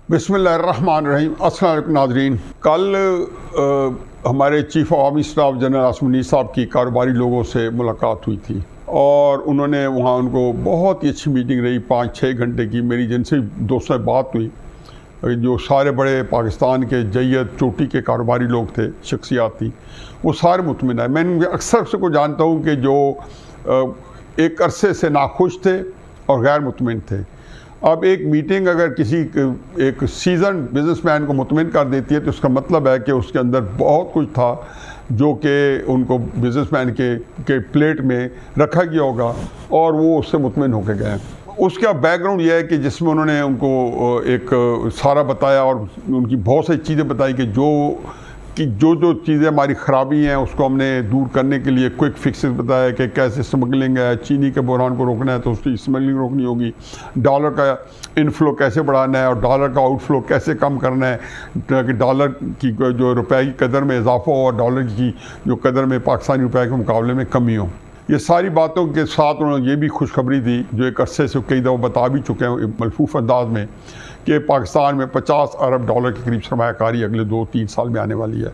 بسم اللہ الرحمن الرحیم۔ السلام علیکم ناظرین، کل ہمارے chief of army staff general Asim Munir صاحب کی کاروباری لوگوں سے ملاقات ہوئی تھی اور انہوں نے وہاں ان کو بہت ہی اچھی میٹنگ رہی 5-6 گھنٹے کی۔ میری جن سے دوستوں سے بات ہوئی، جو سارے بڑے پاکستان کے جیت چوٹی کے کاروباری لوگ تھے، شخصیات تھی، وہ سارے مطمئن ہیں۔ میں اکثر کو جانتا ہوں کہ جو ایک عرصے سے ناخوش تھے اور غیر مطمئن تھے۔ اب ایک میٹنگ اگر کسی ایک سیزن بزنس مین کو مطمئن کر دیتی ہے تو اس کا مطلب ہے کہ اس کے اندر بہت کچھ تھا جو کہ ان کو بزنس مین کے پلیٹ میں رکھا گیا ہوگا اور وہ اس سے مطمئن ہو کے گئے۔ اس کا بیک گراؤنڈ یہ ہے کہ جس میں انہوں نے ان کو ایک سارا بتایا اور ان کی بہت سی چیزیں بتائی کہ جو چیزیں ہماری خرابی ہیں اس کو ہم نے دور کرنے کے لیے کوئک فکسز بتایا کہ کیسے اسمگلنگ ہے، چینی کے بحران کو روکنا ہے تو اس کی اسمگلنگ روکنی ہوگی، ڈالر کا انفلو کیسے بڑھانا ہے اور ڈالر کا آؤٹ فلو کیسے کم کرنا ہے تاکہ ڈالر کی جو روپے کی قدر میں اضافہ ہو اور ڈالر کی جو قدر میں پاکستانی روپے کے مقابلے میں کمی ہو۔ یہ ساری باتوں کے ساتھ انہوں نے یہ بھی خوشخبری دی جو ایک عرصے سے کئی دفعہ بتا بھی چکے ہیں ملفوف انداز میں کہ پاکستان میں 50 ارب ڈالر کے قریب سرمایہ کاری اگلے 2-3 سال میں آنے والی ہے۔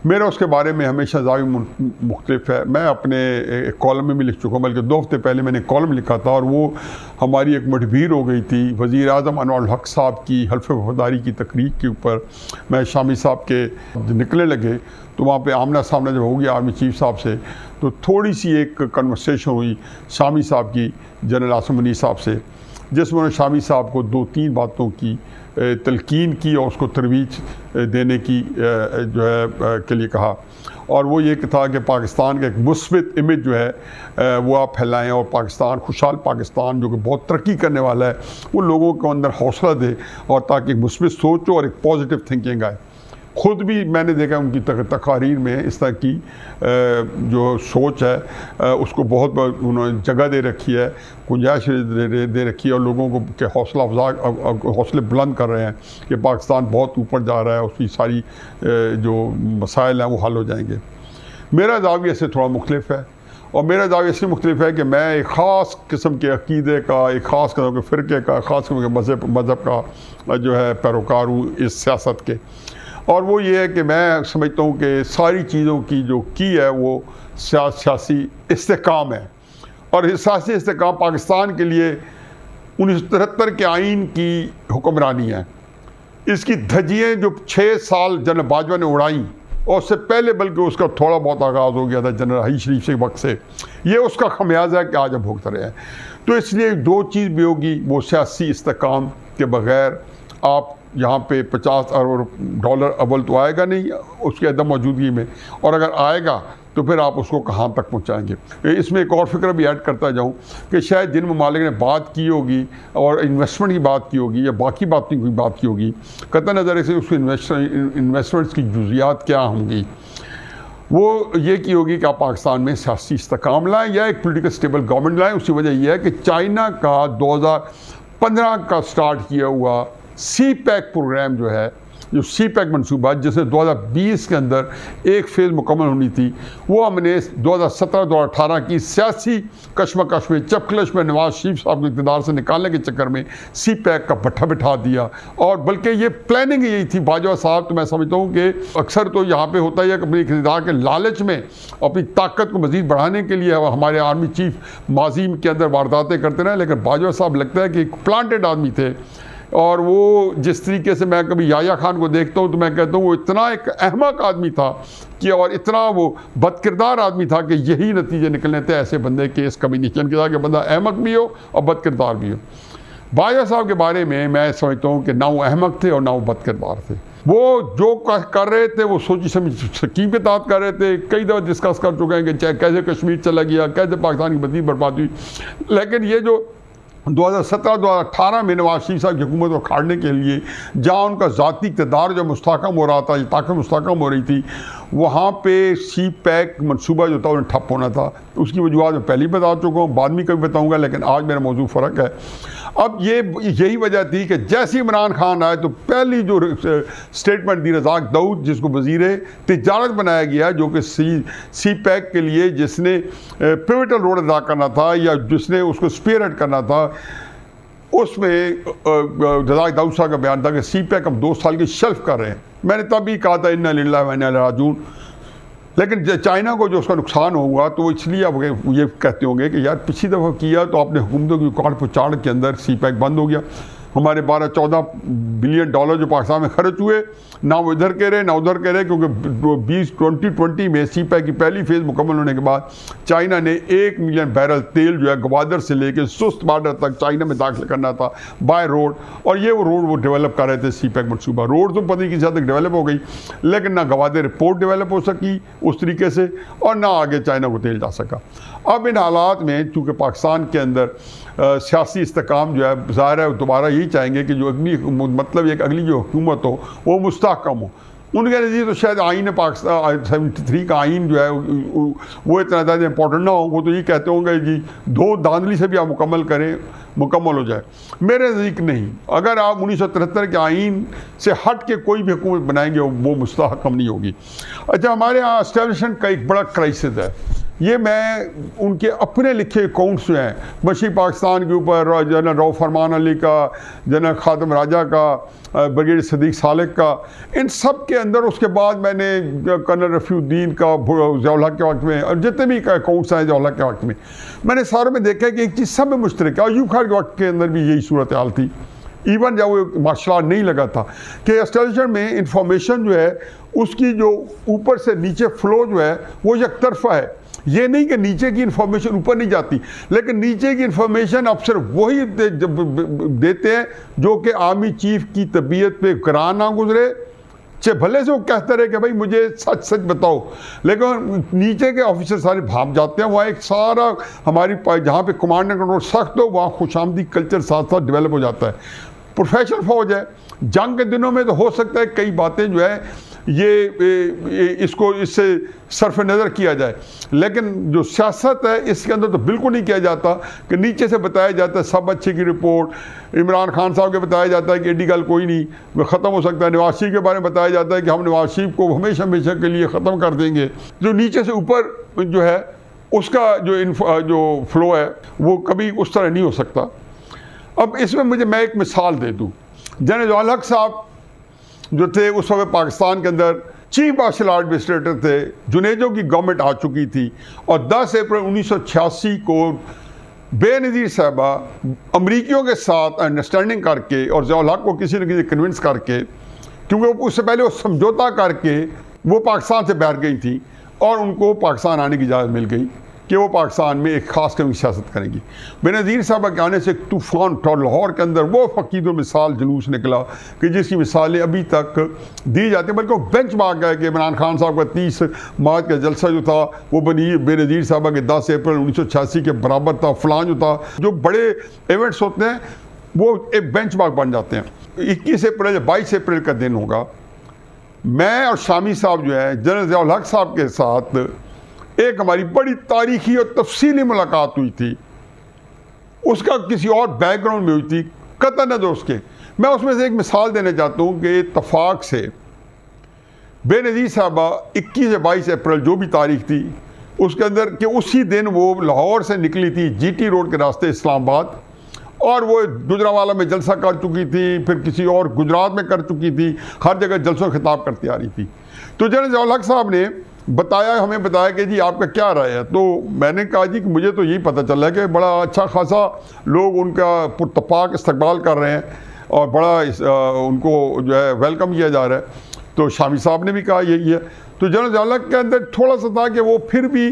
میرا اس کے بارے میں ہمیشہ زاویہ مختلف ہے۔ میں اپنے ایک کالم میں بھی لکھ چکا ہوں، بلکہ 2 ہفتے پہلے میں نے کالم لکھا تھا اور وہ ہماری ایک مڈبھیر ہو گئی تھی وزیر اعظم انوار الحق صاحب کی حلف وفاداری کی تقریب کے اوپر۔ میں شامی صاحب کے نکلنے لگے تو وہاں پہ آمنا سامنا جب ہو گیا آرمی چیف صاحب سے تو تھوڑی سی ایک کنورسیشن ہوئی شامی صاحب کی جنرل عاصم منیر صاحب سے، جس میں انہوں نے شامی صاحب کو 2-3 باتوں کی تلقین کی اور اس کو ترویج دینے کی جو ہے کے لیے کہا، اور وہ یہ تھا کہ پاکستان کا ایک مثبت امیج جو ہے وہ آپ پھیلائیں اور پاکستان خوشحال پاکستان جو کہ بہت ترقی کرنے والا ہے وہ لوگوں کو اندر حوصلہ دے اور تاکہ ایک مثبت سوچ ہو اور ایک پازیٹیو تھنکنگ آئے۔ خود بھی میں نے دیکھا ان کی تقاریر میں اس طرح کی جو سوچ ہے اس کو بہت انہوں نے جگہ دے رکھی ہے، گنجائش دے رکھی ہے اور لوگوں کو کہ حوصلے بلند کر رہے ہیں کہ پاکستان بہت اوپر جا رہا ہے، اس کی ساری جو مسائل ہیں وہ حل ہو جائیں گے۔ میرا زاویہ سے تھوڑا مختلف ہے اور میرا زاویہ اس لیے مختلف ہے کہ میں ایک خاص قسم کے عقیدے کا، ایک خاص قسم کے فرقے کا، خاص قسم کے مذہب کا جو ہے پیروکار ہوں اس سیاست کے، اور وہ یہ ہے کہ میں سمجھتا ہوں کہ ساری چیزوں کی جو ہے وہ سیاسی استحکام ہے، اور سیاسی استحکام پاکستان کے لیے 1973 کے آئین کی حکمرانی ہے۔ اس کی دھجیاں جو 6 سال جنرل باجوہ نے اڑائیں اور اس سے پہلے بلکہ اس کا تھوڑا بہت آغاز ہو گیا تھا جنرل حی شریف سے وقت سے، یہ اس کا خمیازہ ہے کہ آج اب بھگت رہے ہیں۔ تو اس لیے 2 چیز بھی ہوگی، وہ سیاسی استحکام کے بغیر آپ یہاں پہ 50 ارب ڈالر اول تو آئے گا نہیں اس کی عدم موجودگی میں، اور اگر آئے گا تو پھر آپ اس کو کہاں تک پہنچائیں گے۔ اس میں ایک اور فکر بھی ایڈ کرتا جاؤں کہ شاید جن ممالک نے بات کی ہوگی اور انویسٹمنٹ کی بات کی ہوگی یا باقی باتوں کی بات کی ہوگی، قطع نظر سے اس انویسٹمنٹس کی جزیات کیا ہوں گی، وہ یہ کی ہوگی کہ آپ پاکستان میں سیاسی استحکام لائیں یا ایک پولیٹیکل سٹیبل گورنمنٹ لائیں۔ اسی وجہ یہ ہے کہ چائنا کا 2015 کا سٹارٹ کیا ہوا سی پیک پروگرام جو ہے، جو سی پیک منصوبہ جس نے 2020 کے اندر ایک فیز مکمل ہونی تھی، وہ ہم نے 2017-2018 کی سیاسی کشمکش میں چپکلش میں نواز شریف صاحب کو اقتدار سے نکالنے کے چکر میں سی پیک کا بٹھا بٹھا دیا، اور بلکہ یہ پلاننگ یہی تھی باجوہ صاحب۔ تو میں سمجھتا ہوں کہ اکثر تو یہاں پہ ہوتا ہی ہے کہ اپنی اقتدار کے لالچ میں اپنی طاقت کو مزید بڑھانے کے لیے ہمارے آرمی چیف ماضی کے اندر وارداتیں کرتے رہے، لیکن باجوہ صاحب لگتا ہے کہ ایک پلانٹڈ آدمی تھے، اور وہ جس طریقے سے میں کبھی یحییٰ خان کو دیکھتا ہوں تو میں کہتا ہوں وہ اتنا ایک احمق آدمی تھا کہ اور اتنا وہ بد کردار آدمی تھا کہ یہی نتیجے نکلنے تھے ایسے بندے کے اس کمبینیشن کے ساتھ کہ بندہ احمق بھی ہو اور بد کردار بھی ہو۔ باجوہ صاحب کے بارے میں سمجھتا ہوں کہ نہ وہ احمق تھے اور نہ وہ بد کردار تھے، وہ جو کر رہے تھے وہ سوچی سمجھ سکیم کے تحت کر رہے تھے۔ کئی دفعہ ڈسکس کر چکے ہیں کہ چاہے کیسے کشمیر چلا گیا، کیسے پاکستان کی مزید برباد ہوئی، لیکن یہ جو 2017-2018 میں نواز شریف صاحب کی حکومت کو اکھاڑنے کے لیے جہاں ان کا ذاتی اقتدار جو مستحکم ہو رہا تھا، یہ طاقت مستحکم ہو رہی تھی، وہاں پہ سی پیک منصوبہ جو تھا انہیں ٹھپ ہونا تھا۔ اس کی وجوہات میں پہلے بتا چکا ہوں، بعد میں کبھی بتاؤں گا، لیکن آج میرا موضوع فرق ہے۔ اب یہی وجہ تھی کہ جیسے عمران خان آئے تو پہلی جو سٹیٹمنٹ دی رزاق داؤد جس کو وزیر تجارت بنایا گیا، جو کہ سی پیک کے لیے جس نے پیوٹل رول ادا کرنا تھا یا جس نے اس کو اسپیئر ہیڈ کرنا تھا، اس میں جزائے داؤد صاحب کا بیان تھا کہ سی پیک ہم 2 سال کی شیلف کر رہے ہیں. میں نے تب بھی کہا تھا انا للہ و انا الیہ راجعون. لیکن چائنا کو جو اس کا نقصان ہوا تو وہ اس لیے اب یہ کہتے ہوں گے کہ یار پچھلی دفعہ کیا تو آپ نے حکومتوں کی کاٹ پچاڑ کے اندر سی پیک بند ہو گیا. ہمارے 12-14 بلین ڈالر جو پاکستان میں خرچ ہوئے نہ وہ ادھر کے رہے نہ ادھر کے رہے, کیونکہ 2020 میں سی پیک کی پہلی فیز مکمل ہونے کے بعد چائنا نے 1 ملین بیرل تیل جو ہے گوادر سے لے کے سست بارڈر تک چائنا میں داخل کرنا تھا بائی روڈ, اور یہ وہ روڈ وہ ڈیولپ کر رہے تھے سی پیک منصوبہ. روڈ تو پتہ نہیں کسی حد تک ڈیولپ ہو گئی, لیکن نہ گوادر پورٹ ڈیولپ ہو سکی اس طریقے سے, اور نہ آگے چائنا کو تیل جا سکا. اب ان حالات میں چونکہ پاکستان کے اندر سیاسی استحکام جو ہے ظاہر ہے دوبارہ یہی چاہیں گے کہ جو اگلی جو حکومت ہو وہ مستحکم ہو. ان کے نزدیک تو شاید آئین پاکستان 73 کا آئین جو ہے وہ اتنا زیادہ امپورٹنٹ نہ ہو. وہ تو یہ کہتے ہوں گے جی 2 دھاندلی سے بھی آپ مکمل ہو جائے. میرے نزدیک نہیں. اگر آپ 1973 کے آئین سے ہٹ کے کوئی بھی حکومت بنائیں گے وہ مستحکم نہیں ہوگی. اچھا, ہمارے ہاں اسٹیبلشمنٹ کا ایک بڑا کرائسس ہے. یہ میں ان کے اپنے لکھے اکاؤنٹس جو ہیں مشرقی پاکستان کے اوپر, جنرل رؤف فرمان علی کا, جنرل خادم راجہ کا, بریگیڈیئر صدیق سالک کا, ان سب کے اندر اس کے بعد میں نے کرنل رفیع الدین کا ضیاء الحق کے وقت میں, اور جتنے بھی اکاؤنٹس ہیں ضیاء الحق کے وقت میں نے ساروں میں دیکھا کہ ایک چیز سب میں مشترک ہے. ایوب خان کے وقت کے اندر بھی یہی صورتحال تھی, ایون جب وہ مارشل آرٹ نہیں لگا تھا, کہ اسٹیبلشمنٹ میں انفارمیشن جو ہے اس کی جو اوپر سے نیچے فلو جو ہے وہ یک طرفہ ہے. یہ نہیں کہ نیچے کی انفارمیشن اوپر نہیں جاتی, لیکن نیچے کی انفارمیشن اب صرف وہی دیتے ہیں جو کہ آرمی چیف کی طبیعت پہ گراں نہ گزرے, چاہے بھلے سے وہ کہتے رہے کہ بھائی مجھے سچ بتاؤ, لیکن نیچے کے آفیسر سارے بھاگ جاتے ہیں. وہاں ایک سارا ہماری جہاں پہ کمانڈ اینڈ کنٹرول سخت ہو وہاں خوش آمدی کلچر ساتھ ساتھ ڈیولپ ہو جاتا ہے. پروفیشنل فوج ہے, جنگ کے دنوں میں تو ہو سکتا ہے کئی باتیں جو ہے اس سے صرف نظر کیا جائے, لیکن جو سیاست ہے اس کے اندر تو بالکل نہیں کیا جاتا کہ نیچے سے بتایا جاتا ہے سب اچھے کی رپورٹ. عمران خان صاحب کے بتایا جاتا ہے کہ ایڈی گل کوئی نہیں, وہ ختم ہو سکتا ہے. نواز شریف کے بارے میں بتایا جاتا ہے کہ ہم نواز شریف کو ہمیشہ کے لیے ختم کر دیں گے. جو نیچے سے اوپر جو ہے اس کا جو فلو ہے وہ کبھی اس طرح نہیں ہو سکتا. اب اس میں میں ایک مثال دے دوں. جنرل ضیاء الحق صاحب جو تھے اس وقت پاکستان کے اندر چیف مارشل آرٹ ایڈمنسٹریٹر تھے, جنیجو کی گورنمنٹ آ چکی تھی, اور 10 اپریل 1986 کو بے نظیر صاحبہ امریکیوں کے ساتھ انڈرسٹینڈنگ کر کے اور ضیاء الحق کو کسی نہ کسی کنونس کر کے, کیونکہ اس سے پہلے وہ سمجھوتا کر کے وہ پاکستان سے باہر گئی تھی اور ان کو پاکستان آنے کی اجازت مل گئی کہ وہ پاکستان میں ایک خاص قسم کی سیاست کریں گی. بے نظیر صاحبہ کے آنے سے ایک طوفان لاہور کے اندر وہ فقید المثال جلوس نکلا کہ جس کی مثالیں ابھی تک دی جاتی ہیں, بلکہ وہ بینچ مارک ہے کہ عمران خان صاحب کا 30 مارچ کا جلسہ جو تھا وہ بے نظیر صاحبہ کے 10 اپریل 1986 کے برابر تھا. فلان جو تھا, جو بڑے ایونٹس ہوتے ہیں وہ ایک بینچ مارک بن جاتے ہیں. 21 اپریل یا 22 اپریل کا دن ہوگا, میں اور شامی صاحب جو ہے جنرل ضیاء الحق صاحب کے ساتھ ایک ہماری بڑی تاریخی اور تفصیلی ملاقات ہوئی تھی. اس کا کسی اور بیک گراؤنڈ میں ہوئی تھی قطع نظر اس کے. میں اس میں سے ایک مثال دینا چاہتا ہوں کہ اتفاق سے بے نظیر صاحبہ 21 یا 22 اپریل جو بھی تاریخ تھی اس کے اندر کہ اسی دن وہ لاہور سے نکلی تھی جی ٹی روڈ کے راستے اسلام آباد, اور وہ گجرانوالہ میں جلسہ کر چکی تھی, پھر کسی اور گجرات میں کر چکی تھی, ہر جگہ جلسوں خطاب کرتی آ رہی تھی. تو جنرل ضیاء الحق صاحب نے ہمیں بتایا کہ جی آپ کا کیا رائے ہے. تو میں نے کہا جی کہ مجھے تو یہی پتہ چلا ہے کہ بڑا اچھا خاصا لوگ ان کا پرتپاک استقبال کر رہے ہیں اور بڑا ان کو جو ہے ویلکم کیا جا رہا ہے. تو شامی صاحب نے بھی کہا یہی ہے. تو جنرل ضیاء الحق کے اندر تھوڑا سا تھا کہ وہ پھر بھی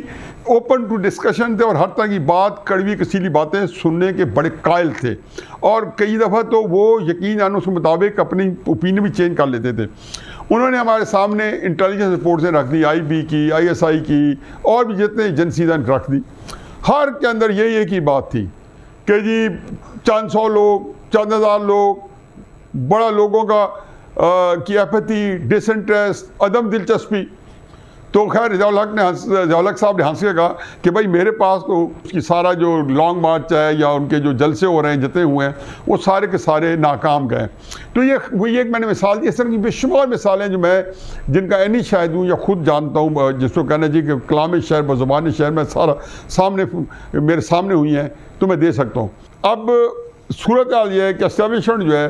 اوپن ٹو ڈسکشن تھے اور ہر طرح کی بات, کڑوی کسیلی باتیں سننے کے بڑے قائل تھے, اور کئی دفعہ تو وہ یقین جانو اس کے مطابق اپنی اوپینین بھی چینج کر لیتے تھے. انہوں نے ہمارے سامنے انٹیلیجنس رپورٹیں رکھ دی, آئی بی کی, آئی ایس آئی کی, اور بھی جتنے ایجنسیز ہیں رکھ دی. ہر کے اندر یہی ایک ہی بات تھی کہ جی چند سو لوگ, چند ہزار لوگ, بڑا لوگوں کا کی اپیتھی, ڈس انٹرسٹ, عدم دلچسپی. تو خیر ضیاء الحق صاحب نے ہنس کے کہا کہ بھائی میرے پاس تو اس کی سارا جو لانگ مارچ ہے یا ان کے جو جلسے ہو رہے ہیں جتنے ہوئے ہیں وہ سارے کے سارے ناکام گئے. تو یہ ایک میں نے مثال دی. اس طرح کی بے شمار مثالیں جو میں جن کا عینی شاہد ہوں یا خود جانتا ہوں, جس کو کہنا جی کہ کلام شعر بزبان شعر میں سارا میرے سامنے ہوئی ہیں تو میں دے سکتا ہوں. اب صورتحال یہ ہے کہ اسٹیبلشمنٹ جو ہے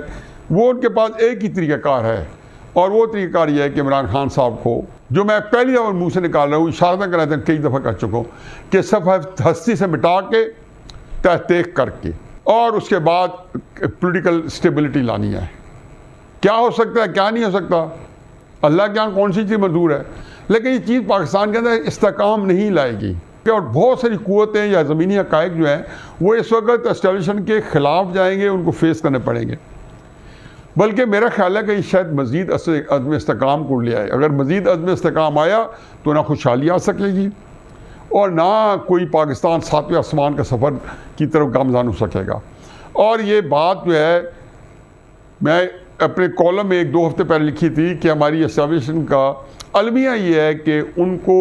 وہ ان کے پاس ایک ہی طریقہ کار ہے، اور وہ طریقہ کار یہ ہے کہ عمران خان صاحب کو، جو میں پہلی دفعہ منہ سے نکال رہا ہوں، اشارہ کر رہا تھا، کئی دفعہ کر چکا ہوں، کہ صفحہ ہستی سے مٹا کے تحقیق کر کے اور اس کے بعد پولیٹیکل اسٹیبلٹی لانی ہے۔ کیا ہو سکتا ہے، کیا نہیں ہو سکتا، اللہ کے یہاں کون سی چیز منظور ہے، لیکن یہ چیز پاکستان کے اندر استحکام نہیں لائے گی، اور بہت ساری قوتیں یا زمینی حقائق جو ہیں وہ اس وقت اسٹیبلشمنٹ کے خلاف جائیں گے، ان کو فیس کرنے پڑیں گے۔ بلکہ میرا خیال ہے کہ یہ شاید مزید عزم استحکام کو لے آئے۔ اگر مزید عزم استحکام آیا تو نہ خوشحالی آ سکے گی اور نہ کوئی پاکستان ساتویں آسمان کا سفر کی طرف گامزن ہو سکے گا۔ اور یہ بات جو ہے میں اپنے کالم میں 1-2 ہفتے پہلے لکھی تھی کہ ہماری اسٹیبلشمنٹ کا المیہ یہ ہے کہ ان کو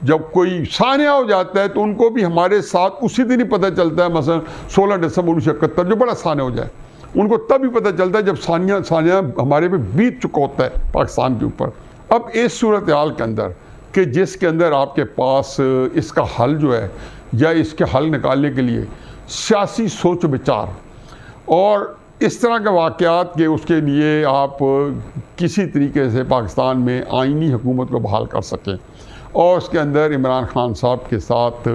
جب کوئی سانحہ ہو جاتا ہے تو ان کو بھی ہمارے ساتھ اسی دن ہی پتہ چلتا ہے، مثلا 16 دسمبر 1971 جو بڑا سانحہ ہو جائے، ان کو تب ہی پتہ چلتا ہے جب سانحہ ہمارے پہ بیت چکا ہوتا ہے پاکستان کے اوپر۔ اب اس صورتحال کے اندر کہ جس کے اندر آپ کے پاس اس کا حل جو ہے یا اس کے حل نکالنے کے لیے سیاسی سوچ و بچار اور اس طرح کے واقعات کے اس کے لیے آپ کسی طریقے سے پاکستان میں آئینی حکومت کو بحال کر سکیں اور اس کے اندر عمران خان صاحب کے ساتھ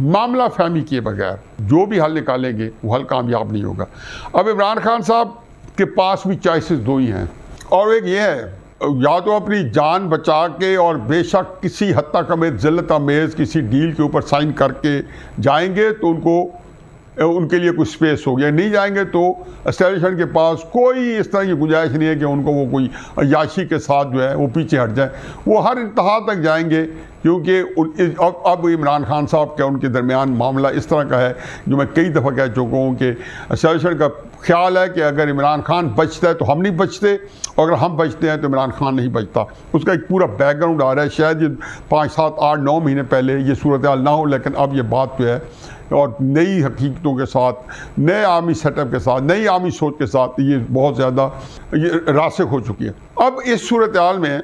معاملہ فہمی کیے بغیر جو بھی حل نکالیں گے وہ حل کامیاب نہیں ہوگا۔ اب عمران خان صاحب کے پاس بھی چوائسز 2 ہی ہیں، اور ایک یہ ہے یا تو اپنی جان بچا کے اور بے شک کسی حد تک ذلت آمیز کسی ڈیل کے اوپر سائن کر کے جائیں گے تو ان کے لیے کچھ سپیس ہو گیا، نہیں جائیں گے تو اسٹیبلشمنٹ کے پاس کوئی اس طرح کی گنجائش نہیں ہے کہ ان کو وہ کوئی عیاشی کے ساتھ جو ہے وہ پیچھے ہٹ جائیں، وہ ہر انتہا تک جائیں گے، کیونکہ اب عمران خان صاحب کا ان کے درمیان معاملہ اس طرح کا ہے جو میں کئی دفعہ کہہ چکا ہوں کہ اسٹیبلشمنٹ کا خیال ہے کہ اگر عمران خان بچتا ہے تو ہم نہیں بچتے، اور اگر ہم بچتے ہیں تو عمران خان نہیں بچتا۔ اس کا ایک پورا بیک گراؤنڈ آ رہا ہے، شاید یہ 5, 7, 8, 9 مہینے پہلے یہ صورتحال نہ ہو، لیکن اب یہ بات جو ہے اور نئی حقیقتوں کے ساتھ، نئے عوامی سیٹ اپ کے ساتھ، نئی عوامی سوچ کے ساتھ یہ بہت زیادہ یہ راسخ ہو چکی ہے۔ اب اس صورتحال میں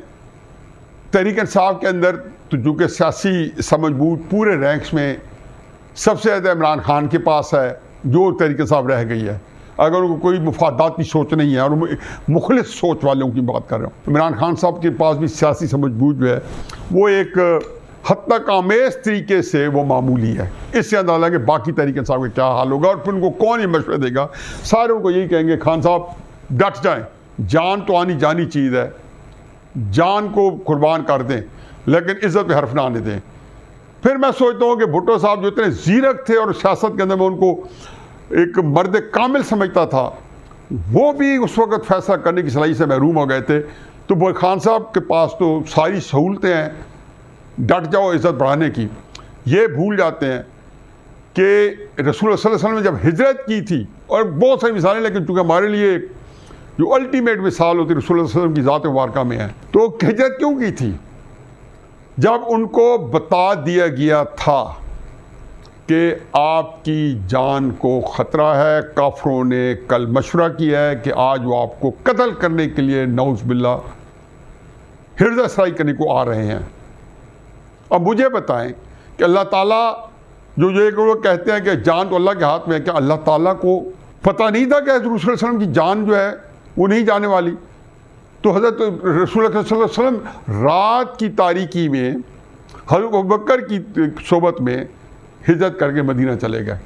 تحریک انصاف کے اندر تو چونکہ سیاسی سمجھ بوجھ پورے رینکس میں سب سے زیادہ عمران خان کے پاس ہے، جو تحریک انصاف رہ گئی ہے، اگر ان کو کوئی مفاداتی سوچ نہیں ہے، اور مخلص سوچ والوں کی بات کر رہا ہوں، عمران خان صاحب کے پاس بھی سیاسی سمجھ بوجھ جو ہے وہ ایک حد تک آمیز طریقے سے وہ معمولی ہے۔ اس سے اندازہ کہ باقی تحریک انصاف کا کیا حال ہوگا، اور پھر ان کو کون یہ مشورہ دے گا، سارے ان کو یہی کہیں گے خان صاحب ڈٹ جائیں، جان تو آنی جانی چیز ہے، جان کو قربان کر دیں لیکن عزت پہ حرف نہ آنے دیں۔ پھر میں سوچتا ہوں کہ بھٹو صاحب جو اتنے زیرک تھے اور سیاست کے اندر میں ان کو ایک مرد کامل سمجھتا تھا، وہ بھی اس وقت فیصلہ کرنے کی صلاحیت سے محروم ہو گئے تھے، تو خان صاحب کے پاس تو ساری سہولتیں ہیں ڈٹ جاؤ عزت بڑھانے کی۔ یہ بھول جاتے ہیں کہ رسول اللہ صلی اللہ علیہ وسلم نے جب ہجرت کی تھی، اور بہت ساری مثالیں لیکن چونکہ ہمارے لیے جو الٹیمیٹ مثال ہوتی رسول اللہ صلی اللہ علیہ وسلم کی ذات مبارکہ میں ہے، تو ہجرت کیوں کی تھی؟ جب ان کو بتا دیا گیا تھا کہ آپ کی جان کو خطرہ ہے، کافروں نے کل مشورہ کیا ہے کہ آج وہ آپ کو قتل کرنے کے لیے نعوذ باللہ ہرزہ سرائی کرنے کو آ رہے ہیں۔ اب مجھے بتائیں کہ اللہ تعالیٰ جو یہ لوگ کہتے ہیں کہ جان تو اللہ کے ہاتھ میں ہے، کیا اللہ تعالیٰ کو پتہ نہیں تھا کہ حضرت رسول اللہ صلی اللہ علیہ وسلم کی جان جو ہے وہ نہیں جانے والی؟ تو حضرت رسول اللہ صلی اللہ علیہ وسلم رات کی تاریکی میں حضرت ابوبکر کی صحبت میں ہجرت کر کے مدینہ چلے گئے۔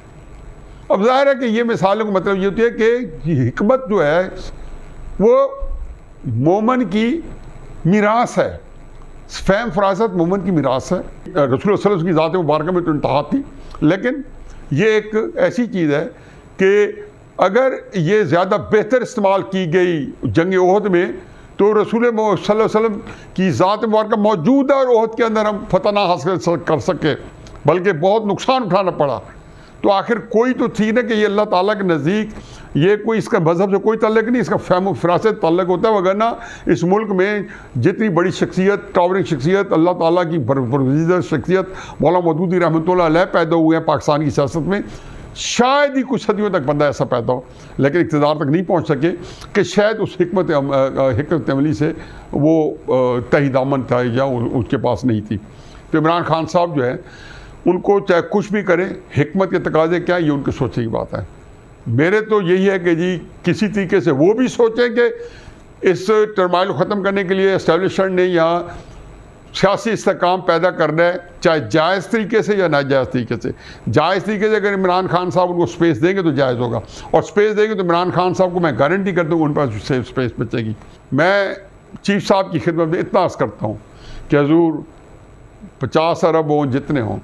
اب ظاہر ہے کہ یہ مثالوں کا مطلب یہ ہوتی ہے کہ حکمت جو ہے وہ مومن کی میراث ہے، فہم فراست مومن کی میراث ہے۔ رسول اللہ صلی اللہ علیہ وسلم کی ذات مبارکہ میں تو انتہا تھی، لیکن یہ ایک ایسی چیز ہے کہ اگر یہ زیادہ بہتر استعمال کی گئی جنگ احد میں تو رسول صلی اللہ علیہ وسلم کی ذات مبارکہ موجود ہے اور احد کے اندر ہم فتح نہ حاصل کر سکے، بلکہ بہت نقصان اٹھانا پڑا۔ تو آخر کوئی تو تھی نا کہ یہ اللہ تعالیٰ کے نزدیک یہ کوئی اس کا مذہب سے کوئی تعلق نہیں، اس کا فہم و فراست تعلق ہوتا ہے، وگرنہ اس ملک میں جتنی بڑی شخصیت، ٹاورنگ شخصیت، اللہ تعالیٰ کی برگزیدہ شخصیت مولانا مودودی رحمۃ اللہ علیہ پیدا ہوئے ہیں پاکستان کی سیاست میں، شاید ہی کچھ صدیوں تک بندہ ایسا پیدا ہو، لیکن اقتدار تک نہیں پہنچ سکے کہ شاید اس حکمت عملی سے وہ تہی دامن تھا یا اس کے پاس نہیں تھی۔ تو عمران خان صاحب جو ہے ان کو چاہے کچھ بھی کریں، حکمت کے تقاضے کیا یہ ان کے سوچنے کی بات ہے، میرے تو یہی ہے کہ جی کسی طریقے سے وہ بھی سوچیں کہ اس ٹرمائل کو ختم کرنے کے لیے اسٹیبلشمنٹ نے یہاں سیاسی استحکام پیدا کرنا ہے، چاہے جائز طریقے سے یا ناجائز طریقے سے۔ جائز طریقے سے اگر عمران خان صاحب ان کو سپیس دیں گے تو جائز ہوگا، اور سپیس دیں گے تو عمران خان صاحب کو میں گارنٹی کرتا ہوں ان پاس سپیس بچے گی۔ میں چیف صاحب کی خدمت میں اتنا عرض کرتا ہوں کہ حضور 50 ارب ہوں جتنے ہوں،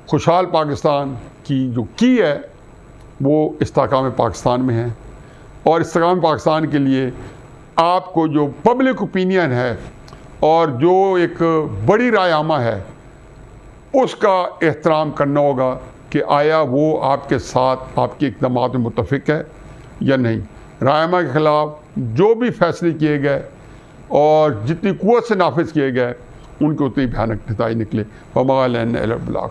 خوشحال پاکستان کی جو کی ہے وہ استحکام پاکستان میں ہے، اور استحکام پاکستان کے لیے آپ کو جو پبلک اوپینین ہے اور جو ایک بڑی رائے عامہ ہے اس کا احترام کرنا ہوگا کہ آیا وہ آپ کے ساتھ آپ کے اقدامات میں متفق ہے یا نہیں۔ رائے عامہ کے خلاف جو بھی فیصلے کیے گئے اور جتنی قوت سے نافذ کیے گئے ان کے اتنی بھیانک نتائج نکلے۔ وما علینا الا البلاغ۔